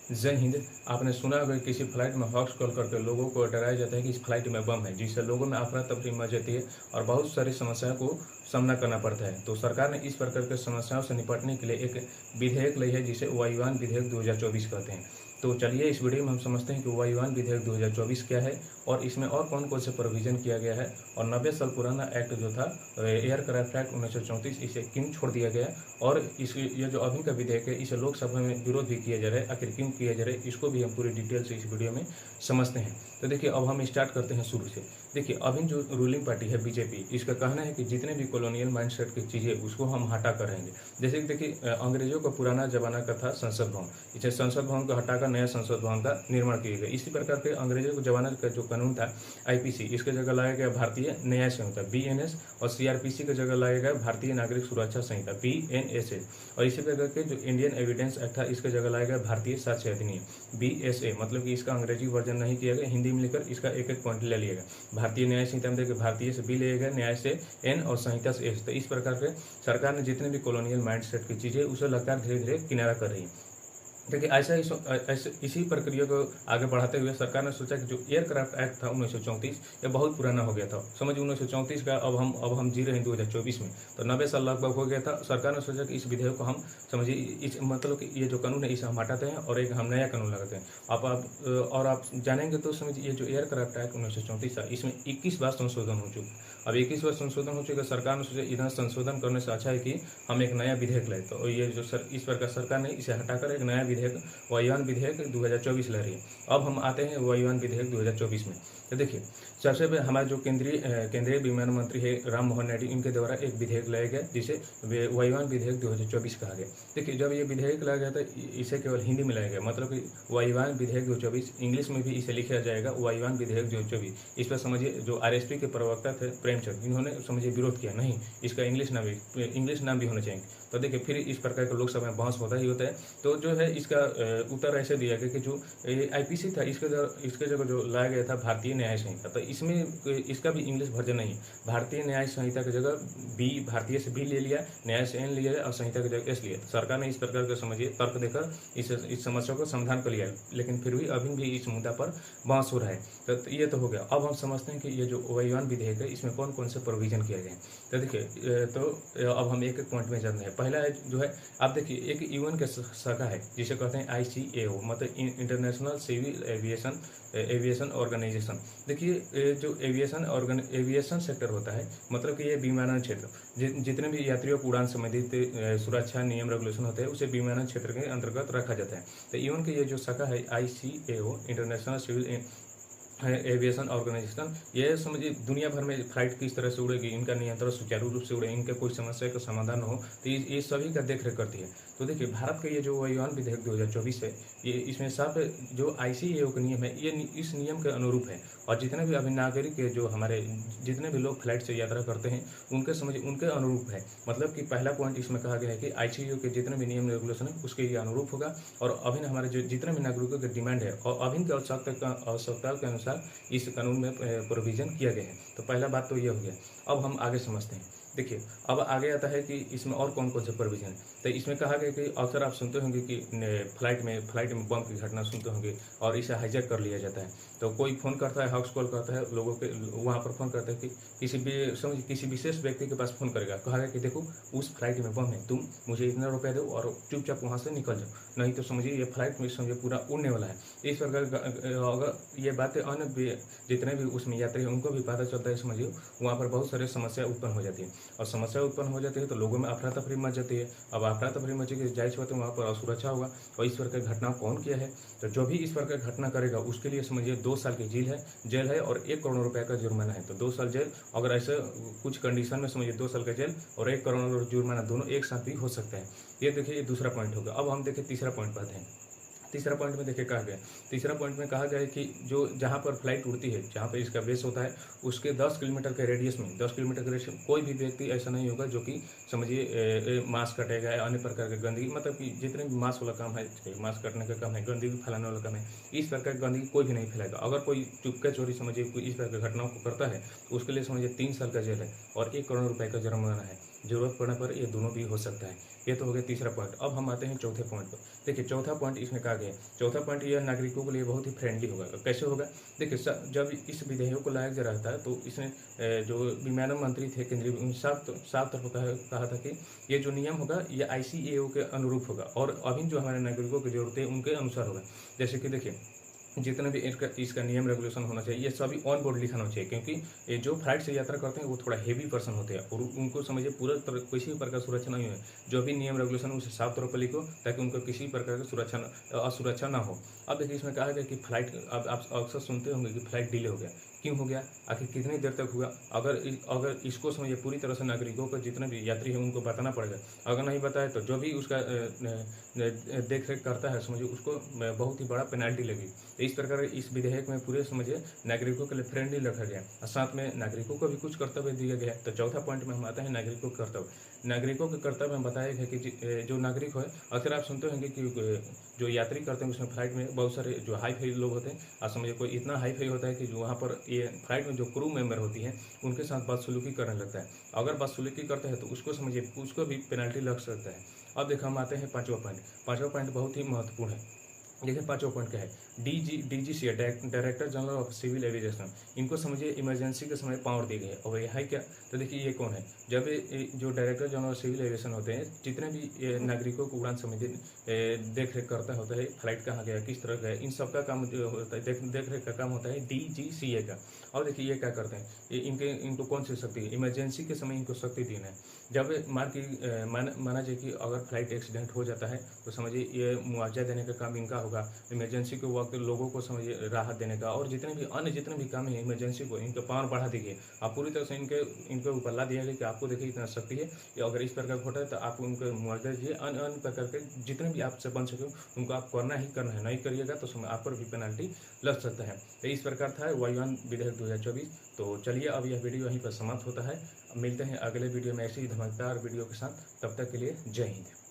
जय हिंद। आपने सुना होगा किसी फ्लाइट में हॉक्स कॉल करके लोगों को डराया जाता है कि इस फ्लाइट में बम है, जिससे लोगों में अफरा तफरी मच जाती है और बहुत सारी समस्याओं को सामना करना पड़ता है। तो सरकार ने इस प्रकार की समस्याओं से निपटने के लिए एक विधेयक लाई है, जिसे वायुयान विधेयक 2024 कहते हैं। तो चलिए इस वीडियो में हम समझते हैं कि वायुयान विधेयक 2024 क्या है और इसमें और कौन कौन से प्रोविजन किया गया है, और 90 साल पुराना एक्ट जो था एयरक्राफ्ट एक्ट 1934, इसे क्यों छोड़ दिया गया, और इस ये जो अभी का विधेयक है इसे लोकसभा में विरोध भी किया जा रहा है। आखिर क्यों किया जा रहा है, इसको भी हम पूरी डिटेल से इस वीडियो में समझते हैं। तो देखिए, अब हम स्टार्ट करते हैं शुरू से। देखिए, अभी जो रूलिंग पार्टी है बीजेपी, इसका कहना है कि जितने भी कॉलोनियल माइंडसेट की चीज़ें उसको हम हटा कर रहेंगे। जैसे कि देखिए, अंग्रेजों का पुराना जमाना का था संसद भवन, इसे संसद भवन को हटाकर नया संसद भवन का निर्माण किया गया। इसी प्रकार के अंग्रेजों के जमाने का जो कानून था आईपीसी, इसके जगह लाया गया भारतीय न्याय संहिता बीएनएस, और सीआरपीसी के जगह लाया गया भारतीय नागरिक सुरक्षा संहिता बीएनएसए, और इसी प्रकार के जो इंडियन एविडेंस एक्ट था इसके जगह लाया गया भारतीय साक्ष्य अधिनियम बीएसए। मतलब कि इसका अंग्रेजी वर्जन नहीं किया गया, हिंदी में लिखकर इसका एक एक पॉइंट ले लिया गया। भारतीय न्याय संहिता में देखिए, भारतीय से बी लिया गया, न्याय से एन और संहिता से एस। तो इस प्रकार से सरकार ने जितने भी कॉलोनियल माइंडसेट की चीजें उसे लगातार धीरे धीरे किनारा कर रही है। देखिए, ऐसे इसी प्रक्रिया को आगे बढ़ाते हुए सरकार ने सोचा कि जो एयरक्राफ्ट एक्ट था 1934, ये बहुत पुराना हो गया था। समझिए 1934 का अब हम जी रहे हैं 2024 में, तो 90 साल लगभग हो गया था। सरकार ने सोचा कि इस विधेयक को हम समझिए इस मतलब कि ये जो कानून है इसे हम हटाते हैं और एक हम नया कानून लगाते हैं। आप जानेंगे तो समझिए, ये जो एयरक्राफ्ट एक्ट 1934 था इसमें 21 बार संशोधन हो चुका। अब 21 बार संशोधन हो चुका। सरकार ने सोचा इतना संशोधन करने से अच्छा है कि हम एक नया विधेयक लाए। तो ये जो इस प्रकार सरकार ने इसे हटाकर एक नया विधेयक वायुयान विधेयक 2024 ला रही है। अब हम आते हैं वायुयान विधेयक 2024 में। तो देखिए, सबसे पहले हमारे जो केंद्रीय विमान मंत्री है राम मोहन नायडू, इनके द्वारा एक विधेयक लाया गया जिसे वायुयान विधेयक 2024 कहा गया। देखिए, जब ये विधेयक लाया गया था इसे केवल हिंदी में लाया गया, मतलब कि वायुयान विधेयक 2024। इंग्लिश में भी इसे लिखा जाएगा वायुयान विधेयक 2024। इस पर समझिए जो आरएसपी के प्रवक्ता थे प्रेमचंद, इन्होंने समझिए विरोध किया, नहीं इसका इंग्लिश नाम भी होना चाहिए। तो देखिए, फिर इस प्रकार के लोकसभा में बहस होता ही होता है। तो जो है इसका उत्तर ऐसे दिया गया कि जो आईपीसी था इसके जगह जो लाया गया था भारतीय न्याय संहिता। तो इसमें इसका भी इंग्लिश वर्जन नहीं है। भारतीय न्याय संहिता की जगह बी, भारतीय से बी ले लिया, न्याय से एन लिया और संहिता की जगह एस लिया। सरकार ने इस प्रकार के समझिए तर्क देकर इस समस्या को समाधान कर लिया, लेकिन फिर भी अभी भी इस मुद्दा पर बहस हो रहा है। तो ये तो हो गया। अब हम समझते हैं कि ये जो वायुयान विधेयक है इसमें कौन कौन से प्रोविजन किए गए हैं। तो देखिए, तो अब हम एक एक पॉइंट में जानते हैं। पहला है जो है, आप देखिए, एक यूएन के शाखा है जिसे कहते हैं आईसीएओ, मतलब इंटरनेशनल सिविल एविएशन ऑर्गेनाइजेशन। देखिए, जो एविएशन सेक्टर होता है, मतलब कि ये विमानन क्षेत्र, जितने भी यात्रियों को उड़ान संबंधित सुरक्षा नियम रेगुलेशन होते हैं उसे विमानन क्षेत्र के अंतर्गत रखा जाता है। तो यूएन की ये जो शाखा है ICAO, international civil aviation organization, ये समझिए दुनिया भर में फ्लाइट किस तरह से उड़ेगी, इनका नियंत्रण सुचारू रूप से उड़े, इनके कोई समस्या का समाधान हो, तो ये सभी का देख रेख करती है। तो देखिए, भारत का ये जो वायुयान विधेयक 2024 है, ये इसमें साफ जो आईसीएओ का नियम है ये इस नियम के अनुरूप है। और जितने भी अभी नागरिक जो हमारे जितने भी लोग फ्लाइट से यात्रा करते हैं उनके समझिए उनके अनुरूप है। मतलब कि पहला पॉइंट इसमें कहा गया है कि आईसीएओ के जितने भी नियम रेगुलेशन है उसके ये अनुरूप होगा। और अभी हमारे जो जितने भी नागरिकों की डिमांड है और अभी की आवश्यकता के अनुसार इस कानून में प्रोविजन किया गया है। तो पहला बात तो ये हो गया। अब हम आगे समझते हैं। देखिए, अब आगे आता है कि इसमें और कौन कौन से प्रोविजन है। तो इसमें कहा गया कि अक्सर आप सुनते होंगे कि फ्लाइट में बम की घटना सुनते होंगे और इसे हाईजैक कर लिया जाता है। तो कोई फ़ोन करता है, हॉक्स कॉल करता है, लोगों के वहाँ पर फ़ोन करता है कि किसी विशेष व्यक्ति के पास फ़ोन करेगा, कहा कि देखो उस फ्लाइट में बम है, तुम मुझे इतना रुपया दो और चुपचाप वहाँ से निकल जाओ, नहीं तो समझिए ये फ्लाइट में समझिए पूरा उड़ने वाला है। इस प्रकार अगर ये बातें अन्य जितने भी उसमें यात्री हैं उनको भी पता चलता है, समझिए वहाँ पर बहुत सारी समस्या उत्पन्न हो जाती है। और समस्या उत्पन्न हो जाती है तो लोगों में अफरा तफरी मच जाती है। अब अफरा तफरी मचेगी, जाहिर सी बात है वहाँ पर असुरक्षा होगा। और इस प्रकार की घटना कौन किया है, तो जो भी इस प्रकार की घटना करेगा उसके लिए समझिए 2 साल की जेल है और 1 करोड़ रुपए का जुर्माना है। तो 2 साल जेल, अगर ऐसे कुछ कंडीशन में समझिए 2 साल का जेल और 1 करोड़ जुर्माना दोनों एक साथ भी हो सकता है। ये देखिए, ये दूसरा पॉइंट होगा। अब हम देखिए तीसरा पॉइंट पर हैं। तीसरा पॉइंट में देखिए कहा गया, तीसरा पॉइंट में कहा गया है कि जो जहाँ पर फ्लाइट उड़ती है, जहाँ पर इसका बेस होता है, उसके 10 किलोमीटर के रेडियस में 10 किलोमीटर के रेडियस में कोई भी व्यक्ति ऐसा नहीं होगा जो कि समझिए मास्क कटेगा या अन्य प्रकार की गंदगी, मतलब कि जितने भी मास्क वाला काम है, मास्क कटने का काम है, गंदगी फैलाने वाला काम है, इस प्रकार की गंदगी कोई भी नहीं फैलाएगा। अगर कोई चुपके चोरी समझिए कोई इस प्रकार की घटनाओं को करता है तो उसके लिए समझिए 3 साल का जेल है और 1 करोड़ रुपए का जुर्माना है। जरूरत पड़ने पर ये दोनों भी हो सकता है। ये तो हो गया तीसरा पॉइंट। अब हम आते हैं चौथे पॉइंट पर। देखिए चौथा पॉइंट इसमें कहा गया है, चौथा पॉइंट ये नागरिकों के लिए बहुत ही फ्रेंडली होगा। कैसे होगा? देखिए जब इस विधेयक को लाया जा रहा था तो इसमें जो विमानन मंत्री थे केंद्रीय, साफ साफ तौर पर कहा था कि ये जो नियम होगा ये ICAO के अनुरूप होगा और अभी जो हमारे नागरिकों की जरूरतें हैं उनके अनुसार होगा। जैसे कि देखिए जितना भी इसका नियम रेगुलेशन होना चाहिए ये सभी ऑन बोर्ड लिखाना चाहिए, क्योंकि ये जो फ्लाइट से यात्रा करते हैं वो थोड़ा हेवी पर्सन होते हैं और उनको समझिए पूरा तरह किसी भी प्रकार सुरक्षा नहीं है। जो भी नियम रेगुलेशन उसे साफ तौर पर लिखो ताकि उनको किसी प्रकार की असुरक्षा ना हो। अब देखिए इसमें कहा गया कि फ्लाइट, अब आप अक्सर सुनते होंगे कि फ्लाइट डिले हो गया, क्यों हो गया, आखिर कितनी देर तक हुआ। अगर इसको समझिए पूरी तरह से नागरिकों को जितने भी यात्री हैं उनको बताना पड़ेगा। अगर नहीं बताए तो जो भी उसका देख रेख करता है समझिए उसको बहुत ही बड़ा पेनाल्टी लगी। तो इस प्रकार इस विधेयक में पूरे समझिए नागरिकों के लिए फ्रेंडली रखा गया और साथ में नागरिकों को भी कुछ कर्तव्य दिया गया है। तो चौथा पॉइंट में हम आते हैं नागरिकों के कर्तव्य। नागरिकों के कर्तव्य में बताया गया कि जो नागरिक है, अक्सर आप सुनते होंगे कि जो यात्री करते हैं उसमें फ्लाइट में बहुत सारे जो हाई फाई लोग होते हैं, और समझिए कोई इतना हाई फाई होता है कि जो वहाँ पर ये फ्लाइट में जो क्रू मेंबर होती हैं उनके साथ बदसलूकी करने लगता है। अगर बदसलूकी करता है तो उसको समझिए उसको भी पेनल्टी लग सकता है। अब देखो हम आते हैं पांचवा पॉइंट। पांचवा पॉइंट बहुत ही महत्वपूर्ण है। देखिए पांचवा पॉइंट क्या है, DGCA director general of civil aviation, इनको समझिए इमरजेंसी के समय पावर दी गई है। और ये है क्या? तो देखिए ये कौन है, जब जो director general of civil aviation होते हैं जितने भी नागरिकों को उड़ान संबंधी देख रेख करता होता है, फ्लाइट कहाँ गया, किस तरह गया, इन सब का काम जो होता है देख रेख का काम होता है DGCA का। और देखिए ये क्या करते हैं, इनको कौन सी शक्ति है, इमरजेंसी के समय इनको शक्ति देना है। जब माना जाए कि अगर फ्लाइट एक्सीडेंट हो जाता है तो समझिए ये मुआवजा देने का काम इनका होगा। इमरजेंसी के वक्त लोगों को समझिए राहत देने का और जितने भी काम है इमरजेंसी को इनका पावर बढ़ा दी गई। आप पूरी तरह से इनके ऊपर ला दिया गया कि आपको देखिए इतना शक्ति है, या अगर इस प्रकार घोटा है तो आप उनको मुआवजा दीजिए। अन्य प्रकार के जितने भी आपसे बन सके उनको आप करना ही करना है, नहीं करिएगा तो आप पर भी पेनल्टी लग सकता है। तो इस प्रकार था वायुयान विधेयक 2024। तो चलिए अब यह वीडियो यहीं पर समाप्त होता है। मिलते हैं अगले वीडियो में ऐसे ही धमाकेदार वीडियो के साथ, तब तक के लिए जय हिंद।